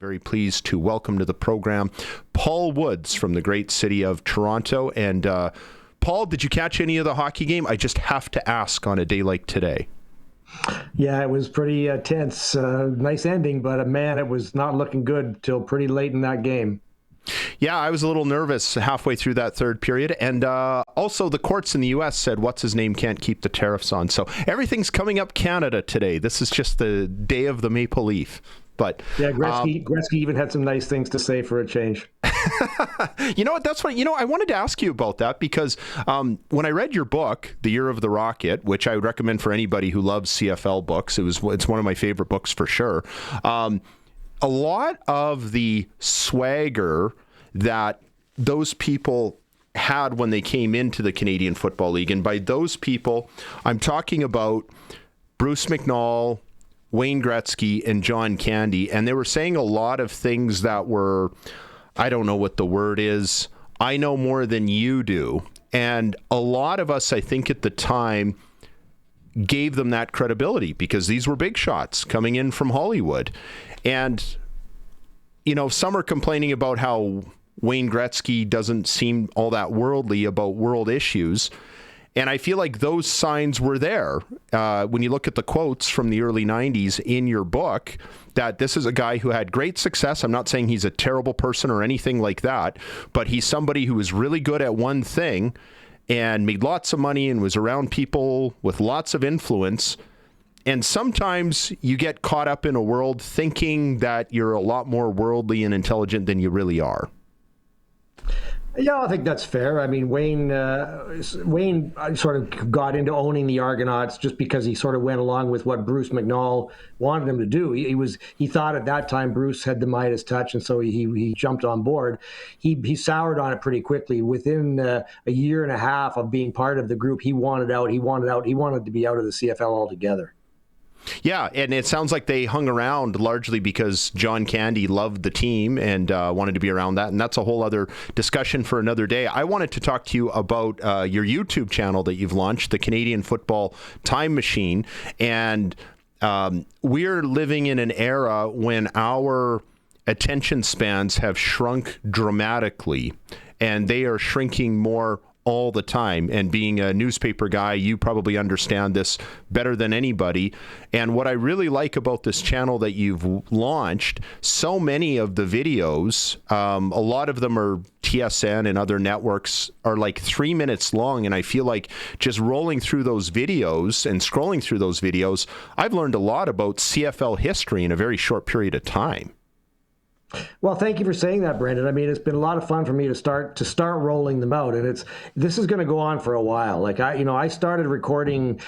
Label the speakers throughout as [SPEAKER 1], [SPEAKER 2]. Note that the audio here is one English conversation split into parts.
[SPEAKER 1] Very pleased to welcome to the program Paul Woods from the great city of Toronto. And Paul, did you catch any of the hockey game? I just have to ask on a day like today.
[SPEAKER 2] Yeah, it was pretty tense. Nice ending, but man, it was not looking good till pretty late in that game.
[SPEAKER 1] Yeah, I was a little nervous halfway through that third period. And also the courts in the U.S. said, what's his name can't keep the tariffs on. So everything's coming up Canada today. This is just the day of the Maple Leaf. But
[SPEAKER 2] yeah, Gretzky even had some nice things to say for a change.
[SPEAKER 1] You know what? That's what, I wanted to ask you about that because when I read your book, The Year of the Rocket, which I would recommend for anybody who loves CFL books, it's one of my favorite books for sure. A lot of the swagger that those people had when they came into the Canadian Football League, and by those people, I'm talking about Bruce McNall, Wayne Gretzky, and John Candy, and they were saying a lot of things that were, I don't know what the word is, I know more than you do. And a lot of us, I think at the time, gave them that credibility because these were big shots coming in from Hollywood. And, some are complaining about how Wayne Gretzky doesn't seem all that worldly about world issues. And I feel like those signs were there when you look at the quotes from the early 90s in your book, that this is a guy who had great success. I'm not saying he's a terrible person or anything like that, but he's somebody who was really good at one thing and made lots of money and was around people with lots of influence. And sometimes you get caught up in a world thinking that you're a lot more worldly and intelligent than you really are.
[SPEAKER 2] Yeah, I think that's fair. I mean, Wayne sort of got into owning the Argonauts just because he sort of went along with what Bruce McNall wanted him to do. He thought at that time Bruce had the Midas touch, and so he jumped on board. He soured on it pretty quickly. Within a year and a half of being part of the group, he wanted out. He wanted to be out of the CFL altogether.
[SPEAKER 1] Yeah, and it sounds like they hung around largely because John Candy loved the team and wanted to be around that, and that's a whole other discussion for another day. I wanted to talk to you about your YouTube channel that you've launched, the Canadian Football Time Machine, and we're living in an era when our attention spans have shrunk dramatically, and they are shrinking more all the time. And being a newspaper guy, you probably understand this better than anybody. And what I really like about this channel that you've launched, so many of the videos, a lot of them are TSN and other networks, are like 3 minutes long. And I feel like just rolling through those videos and scrolling through those videos, I've learned a lot about CFL history in a very short period of time.
[SPEAKER 2] Well, thank you for saying that, Brendan. I mean, it's been a lot of fun for me to start rolling them out, and this is going to go on for a while. Like I started recording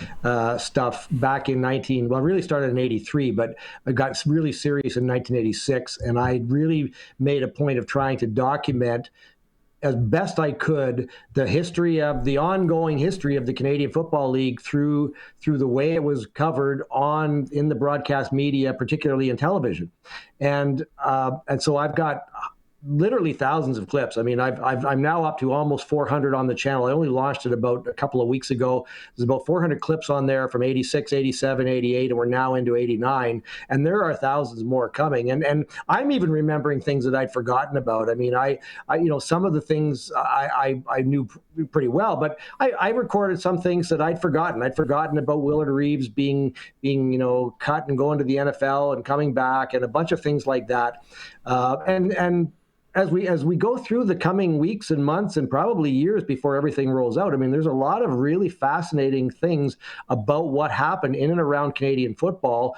[SPEAKER 2] stuff back in really started in '83, but I got really serious in 1986, and I really made a point of trying to document as best I could the ongoing history of the Canadian Football League through the way it was covered in the broadcast media, particularly in television, and so I've got literally thousands of clips. I mean, I'm now up to almost 400 on the channel. I only launched it about a couple of weeks ago. There's about 400 clips on there from 86, 87, 88, and we're now into 89. And there are thousands more coming. And I'm even remembering things that I'd forgotten about. I mean, I some of the things I knew pretty well, but I recorded some things that I'd forgotten. I'd forgotten about Willard Reeves being cut and going to the NFL and coming back, and a bunch of things like that. And as we go through the coming weeks and months and probably years before everything rolls out, I mean, there's a lot of really fascinating things about what happened in and around Canadian football.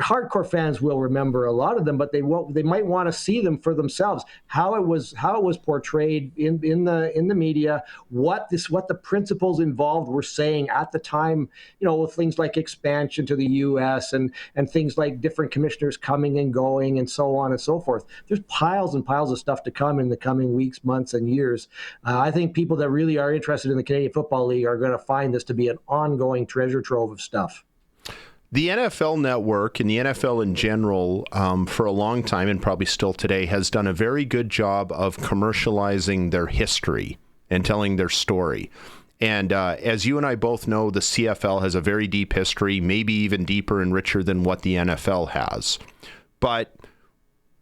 [SPEAKER 2] Hardcore fans will remember a lot of them, but they might want to see them for themselves. How it was portrayed in the media, what the principles involved were saying at the time. With things like expansion to the U.S. and things like different commissioners coming and going and so on and so forth. There's piles and piles of stuff to come in the coming weeks, months, and years. I think people that really are interested in the Canadian Football League are going to find this to be an ongoing treasure trove of stuff.
[SPEAKER 1] The NFL Network and the NFL in general, for a long time and probably still today, has done a very good job of commercializing their history and telling their story. And as you and I both know, the CFL has a very deep history, maybe even deeper and richer than what the NFL has. But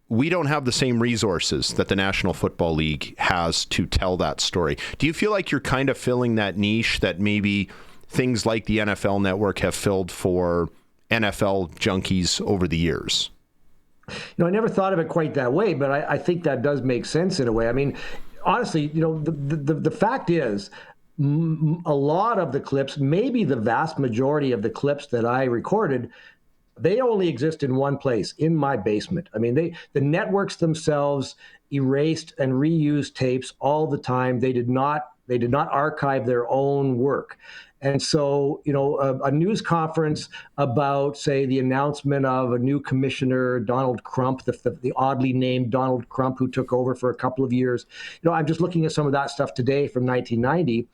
[SPEAKER 1] we don't have the same resources that the National Football League has to tell that story. Do you feel like you're kind of filling that niche that maybe things like the NFL Network have filled for NFL junkies over the years?
[SPEAKER 2] I never thought of it quite that way, but I think that does make sense in a way. I mean, honestly, the fact is, a lot of the clips, maybe the vast majority of the clips that I recorded, they only exist in one place, in my basement. I mean, the networks themselves erased and reused tapes all the time. They did not archive their own work. And so, a news conference about, say, the announcement of a new commissioner, Donald Crump, the oddly named Donald Crump, who took over for a couple of years. I'm just looking at some of that stuff today from 1990.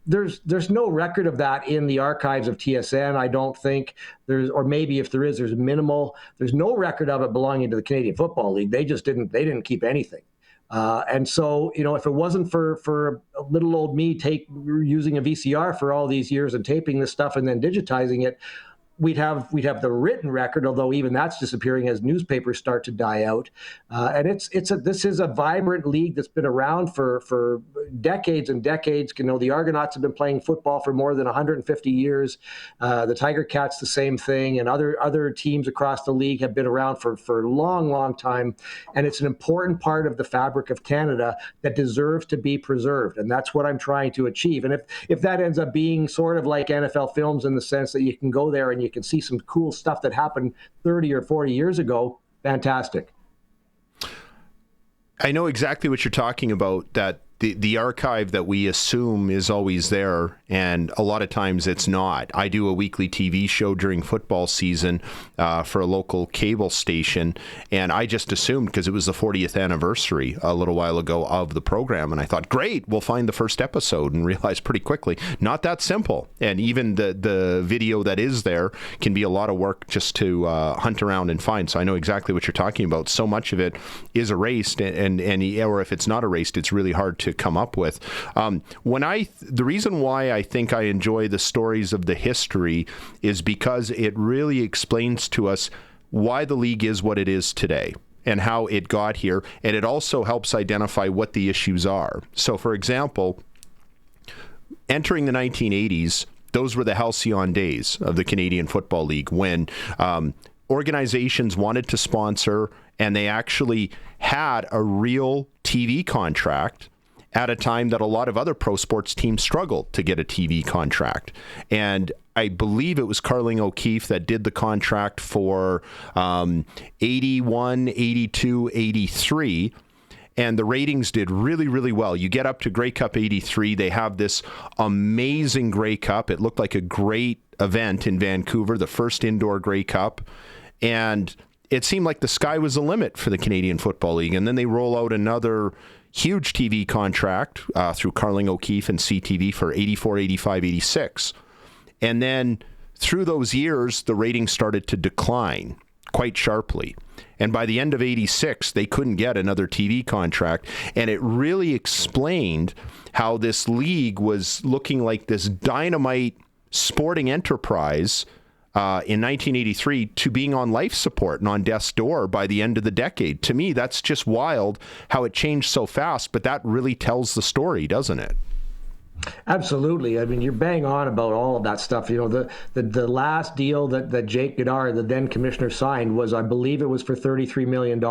[SPEAKER 2] There's no record of that in the archives of TSN. I don't think or maybe if there is, there's minimal. There's no record of it belonging to the Canadian Football League. They didn't keep anything. And so, if it wasn't for little old me using a VCR for all these years and taping this stuff and then digitizing it, we'd have the written record, although even that's disappearing as newspapers start to die out. And this is a vibrant league that's been around for decades and decades. The Argonauts have been playing football for more than 150 years. The Tiger Cats, the same thing, and other teams across the league have been around for a long, long time. And it's an important part of the fabric of Canada that deserves to be preserved. And that's what I'm trying to achieve. And if that ends up being sort of like NFL films in the sense that you can go there and you can see some cool stuff that happened 30 or 40 years ago, fantastic.
[SPEAKER 1] I know exactly what you're talking about, that the archive that we assume is always there, and a lot of times it's not. I do a weekly TV show during football season for a local cable station, and I just assumed, because it was the 40th anniversary a little while ago of the program, and I thought, great, we'll find the first episode, and realized pretty quickly, not that simple. And even the video that is there can be a lot of work just to hunt around and find. So I know exactly what you're talking about. So much of it is erased, and or if it's not erased, it's really hard to come up with. The reason why I think I enjoy the stories of the history is because it really explains to us why the league is what it is today and how it got here, and it also helps identify what the issues are. So, for example, entering the 1980s, those were the halcyon days of the Canadian Football League, when organizations wanted to sponsor, and they actually had a real TV contract at a time that a lot of other pro sports teams struggled to get a TV contract. And I believe it was Carling O'Keefe that did the contract for 81, 82, 83. And the ratings did really, really well. You get up to Grey Cup 83. They have this amazing Grey Cup. It looked like a great event in Vancouver, the first indoor Grey Cup. And it seemed like the sky was the limit for the Canadian Football League. And then they roll out another huge TV contract through Carling O'Keefe and CTV for 84, 85, 86. And then through those years, the ratings started to decline quite sharply. And by the end of 86, they couldn't get another TV contract. And it really explained how this league was looking like this dynamite sporting enterprise in 1983 to being on life support and on death's door by the end of the decade. To me, that's just wild how it changed so fast, but that really tells the story, doesn't it?
[SPEAKER 2] Absolutely. I mean, you're bang on about all of that stuff. The last deal that Jake Goddard, the then commissioner, signed was, I believe it was for $33 million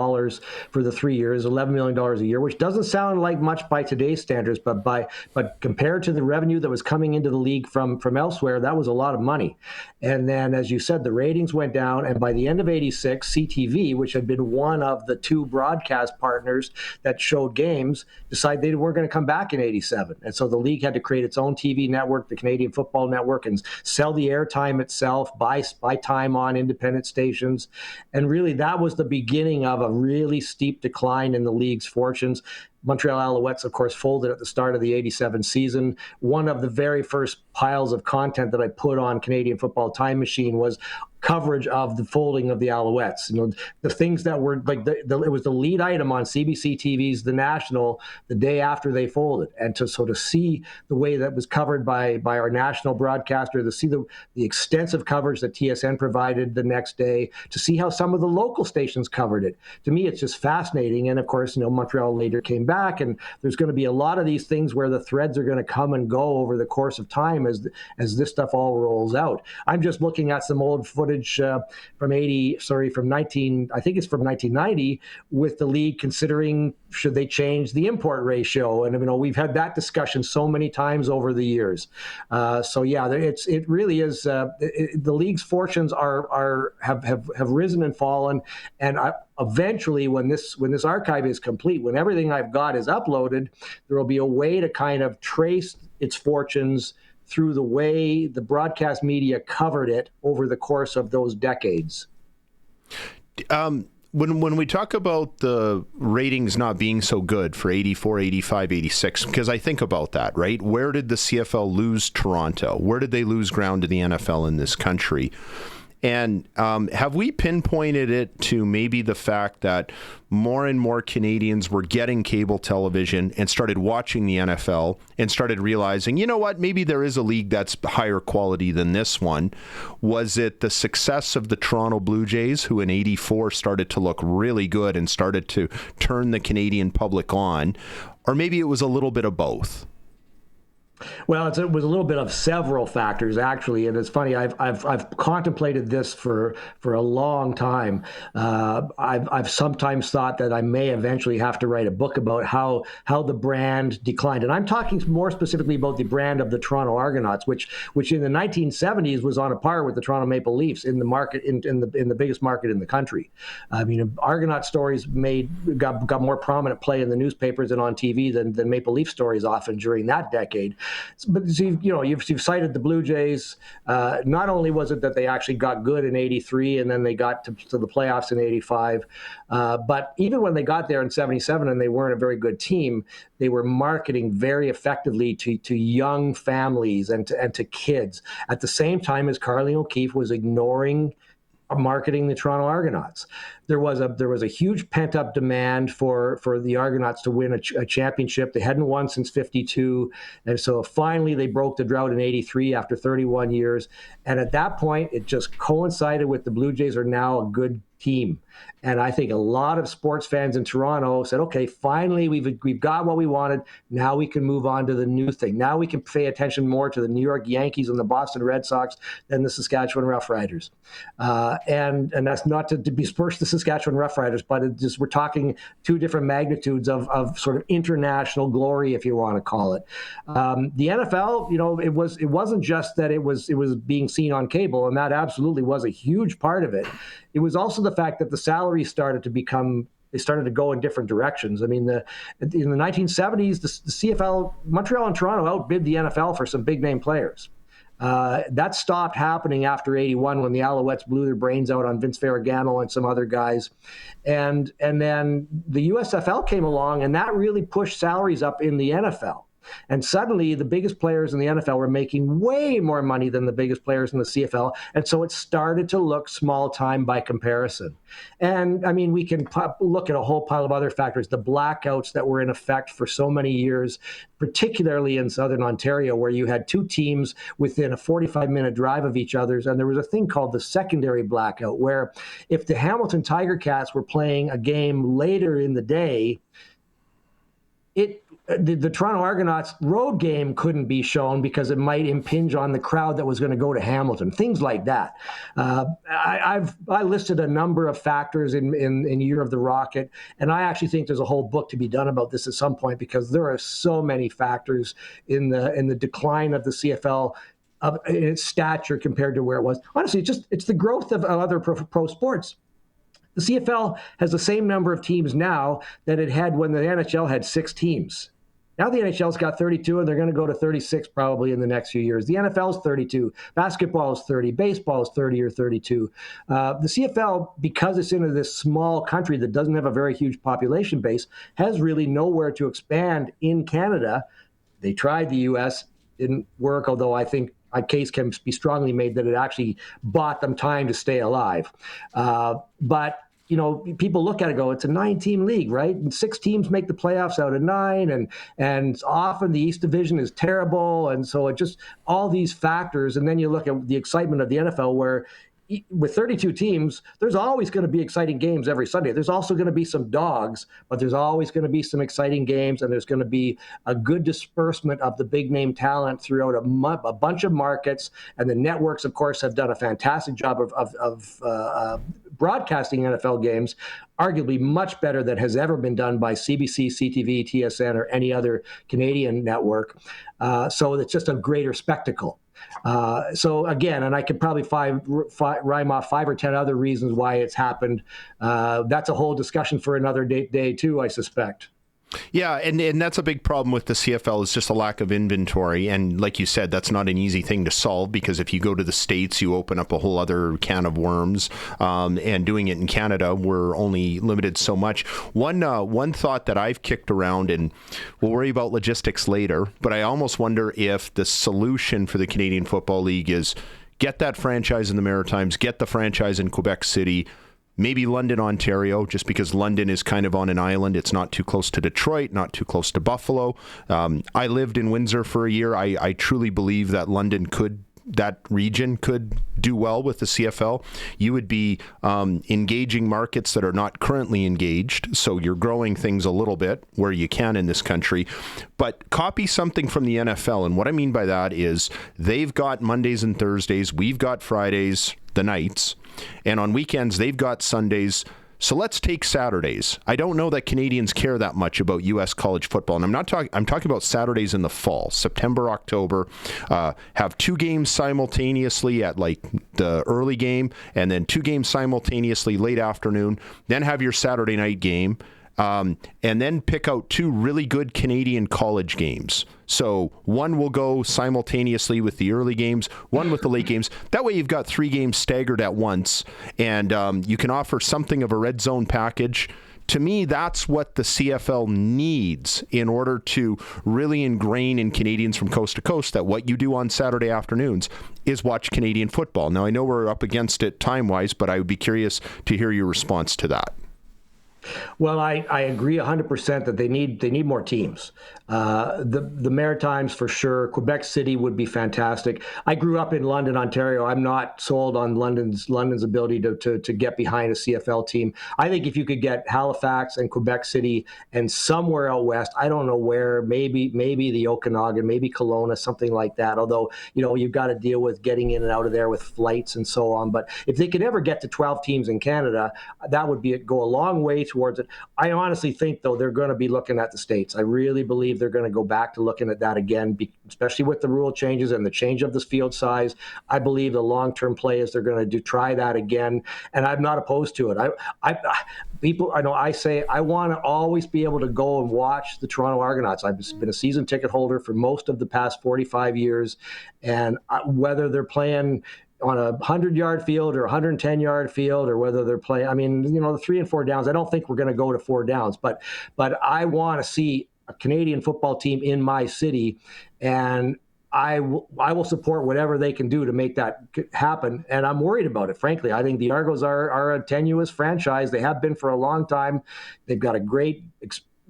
[SPEAKER 2] for the 3 years, $11 million a year, which doesn't sound like much by today's standards, but compared to the revenue that was coming into the league from elsewhere, that was a lot of money. And then, as you said, the ratings went down, and by the end of 86, CTV, which had been one of the two broadcast partners that showed games, decided they weren't going to come back in 87. And so the league had to create its own TV network, the Canadian Football Network, and sell the airtime itself, buy time on independent stations. And really, that was the beginning of a really steep decline in the league's fortunes. Montreal Alouettes, of course, folded at the start of the '87 season. One of the very first piles of content that I put on Canadian Football Time Machine was coverage of the folding of the Alouettes. The things that were like it was the lead item on CBC TV's The National the day after they folded, and to sort of see the way that was covered by our national broadcaster, to see the extensive coverage that TSN provided the next day, to see how some of the local stations covered it. To me, it's just fascinating. And of course, Montreal later came back, and there's going to be a lot of these things where the threads are going to come and go over the course of time as this stuff all rolls out. I'm just looking at some old footage from 1990, with the league considering should they change the import ratio, and we've had that discussion so many times over the years. So yeah, it really is. The league's fortunes have risen and fallen, and eventually, when this archive is complete, when everything I've got is uploaded, there will be a way to kind of trace its fortunes through the way the broadcast media covered it over the course of those decades.
[SPEAKER 1] When we talk about the ratings not being so good for 84, 85, 86, because I think about that, right? Where did the CFL lose Toronto? Where did they lose ground to the NFL in this country? And have we pinpointed it to maybe the fact that more and more Canadians were getting cable television and started watching the NFL and started realizing, you know what, maybe there is a league that's higher quality than this one? Was it the success of the Toronto Blue Jays, who in 84 started to look really good and started to turn the Canadian public on? Or maybe it was a little bit of both?
[SPEAKER 2] Well, it was a little bit of several factors, actually, and it's funny. I've contemplated this for a long time. I've sometimes thought that I may eventually have to write a book about how the brand declined, and I'm talking more specifically about the brand of the Toronto Argonauts, which in the 1970s was on a par with the Toronto Maple Leafs in the market in the biggest market in the country. I mean, Argonaut stories got more prominent play in the newspapers and on TV than Maple Leaf stories often during that decade. But you've cited the Blue Jays. Not only was it that they actually got good in '83 and then they got to the playoffs in '85, but even when they got there in '77 and they weren't a very good team, they were marketing very effectively to young families and to kids at the same time as Carly O'Keefe was ignoring marketing the Toronto Argonauts. There was a huge pent-up demand for the Argonauts to win a championship. They hadn't won since '52, and so finally they broke the drought in '83 after 31 years. And at that point, it just coincided with the Blue Jays are now a good team. And I think a lot of sports fans in Toronto said, okay, finally we've got what we wanted. Now we can move on to the new thing. Now we can pay attention more to the New York Yankees and the Boston Red Sox than the Saskatchewan Roughriders. And that's not to besmirch the Saskatchewan Roughriders, but we're talking two different magnitudes of sort of international glory, if you want to call it. The NFL, it wasn't just that it was being seen on cable, and that absolutely was a huge part of it. It was also the fact that the salaries started to go in different directions. I mean, in the 1970s, the CFL, Montreal and Toronto outbid the NFL for some big name players. That stopped happening after '81 when the Alouettes blew their brains out on Vince Ferragamo and some other guys. And then the USFL came along, and that really pushed salaries up in the NFL. And suddenly the biggest players in the NFL were making way more money than the biggest players in the CFL. And so it started to look small time by comparison. And I mean, we can look at a whole pile of other factors, the blackouts that were in effect for so many years, particularly in Southern Ontario, where you had two teams within a 45-minute drive of each other's. And there was a thing called the secondary blackout, where if the Hamilton Tiger Cats were playing a game later in the day, the Toronto Argonauts road game couldn't be shown because it might impinge on the crowd that was going to go to Hamilton, things like that. I listed a number of factors in Year of the Rocket, and I actually think there's a whole book to be done about this at some point, because there are so many factors in the decline of the CFL in its stature compared to where it was. Honestly, it's the growth of other pro sports. The CFL has the same number of teams now that it had when the NHL had 6 teams. Now the NHL's got 32, and they're going to go to 36 probably in the next few years. The NFL's 32. Basketball is 30. Baseball is 30 or 32. The CFL, because it's into this small country that doesn't have a very huge population base, has really nowhere to expand in Canada. They tried the U.S., didn't work, although I think a case can be strongly made that it actually bought them time to stay alive. But people look at it and go, it's a 9-team league, right? And 6 teams make the playoffs out of 9, and often the East Division is terrible. And so it just, all these factors. And then you look at the excitement of the NFL, where with 32 teams, there's always going to be exciting games every Sunday. There's also going to be some dogs, but there's always going to be some exciting games, and there's going to be a good disbursement of the big name talent throughout a bunch of markets. And the networks, of course, have done a fantastic job of broadcasting NFL games, arguably much better than has ever been done by CBC, CTV, TSN, or any other Canadian network. So it's just a greater spectacle. So again, and I could probably rhyme off 5 or 10 other reasons why it's happened. That's a whole discussion for another day too, I suspect.
[SPEAKER 1] Yeah, and that's a big problem with the CFL, is just a lack of inventory. And like you said, that's not an easy thing to solve, because if you go to the States, you open up a whole other can of worms. And doing it in Canada, we're only limited so much. One thought that I've kicked around, and we'll worry about logistics later, but I almost wonder if the solution for the Canadian Football League is get that franchise in the Maritimes, get the franchise in Quebec City, maybe London, Ontario, just because London is kind of on an island. It's not too close to Detroit, not too close to Buffalo. I lived in Windsor for a year. I truly believe that that region could do well with the CFL. You would be engaging markets that are not currently engaged, so you're growing things a little bit where you can in this country. But copy something from the NFL, and what I mean by that is they've got Mondays and Thursdays, we've got Fridays, the nights, and on weekends they've got Sundays. So let's take Saturdays. I don't know that Canadians care that much about U.S. college football. And I'm talking about Saturdays in the fall, September, October. Have 2 games simultaneously at like the early game, and then 2 games simultaneously late afternoon. Then have your Saturday night game. And then pick out 2 really good Canadian college games. So one will go simultaneously with the early games, one with the late games. That way you've got 3 games staggered at once, and you can offer something of a red zone package. To me, that's what the CFL needs in order to really ingrain in Canadians from coast to coast that what you do on Saturday afternoons is watch Canadian football. Now, I know we're up against it time-wise, but I would be curious to hear your response to that.
[SPEAKER 2] Well, I agree 100% that they need more teams. The Maritimes for sure. Quebec City would be fantastic. I grew up in London, Ontario. I'm not sold on London's ability to get behind a CFL team. I think if you could get Halifax and Quebec City and somewhere out west, I don't know where, maybe the Okanagan, maybe Kelowna, something like that. Although you've got to deal with getting in and out of there with flights and so on. But if they could ever get to 12 teams in Canada, that would go a long way towards it. I honestly think, though, they're going to be looking at the States. I really believe they're going to go back to looking at that again, especially with the rule changes and the change of this field size. I believe the long-term play is they're going to try that again, and I'm not opposed to it. I say I want to always be able to go and watch the Toronto Argonauts. I've been a season ticket holder for most of the past 45 years, and whether they're playing on a 100-yard field or 110-yard field, or whether they're playing, the 3 and 4 downs, I don't think we're going to go to 4 downs, but I want to see a Canadian football team in my city, and I will support whatever they can do to make that happen. And I'm worried about it, frankly. I think the Argos are a tenuous franchise. They have been for a long time. They've got a great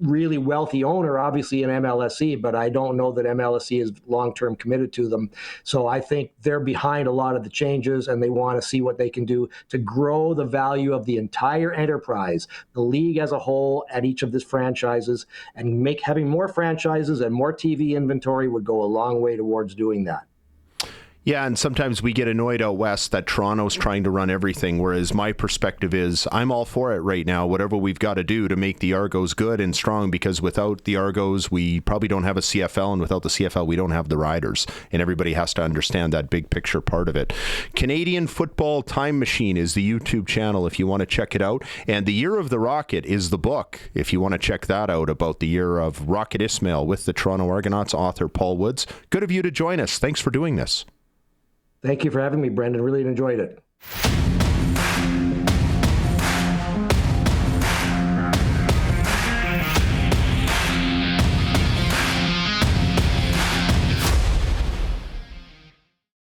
[SPEAKER 2] really wealthy owner, obviously, in MLSE, but I don't know that MLSE is long-term committed to them. So I think they're behind a lot of the changes, and they want to see what they can do to grow the value of the entire enterprise, the league as a whole, at each of these franchises, and having more franchises and more TV inventory would go a long way towards doing that.
[SPEAKER 1] Yeah, and sometimes we get annoyed out west that Toronto's trying to run everything, whereas my perspective is I'm all for it right now, whatever we've got to do to make the Argos good and strong, because without the Argos, we probably don't have a CFL, and without the CFL, we don't have the Riders, and everybody has to understand that big picture part of it. Canadian Football Time Machine is the YouTube channel if you want to check it out, and The Year of the Rocket is the book if you want to check that out, about the year of Rocket Ismail with the Toronto Argonauts, author Paul Woods. Good of you to join us. Thanks for doing this.
[SPEAKER 2] Thank you for having me, Brendan. Really enjoyed it.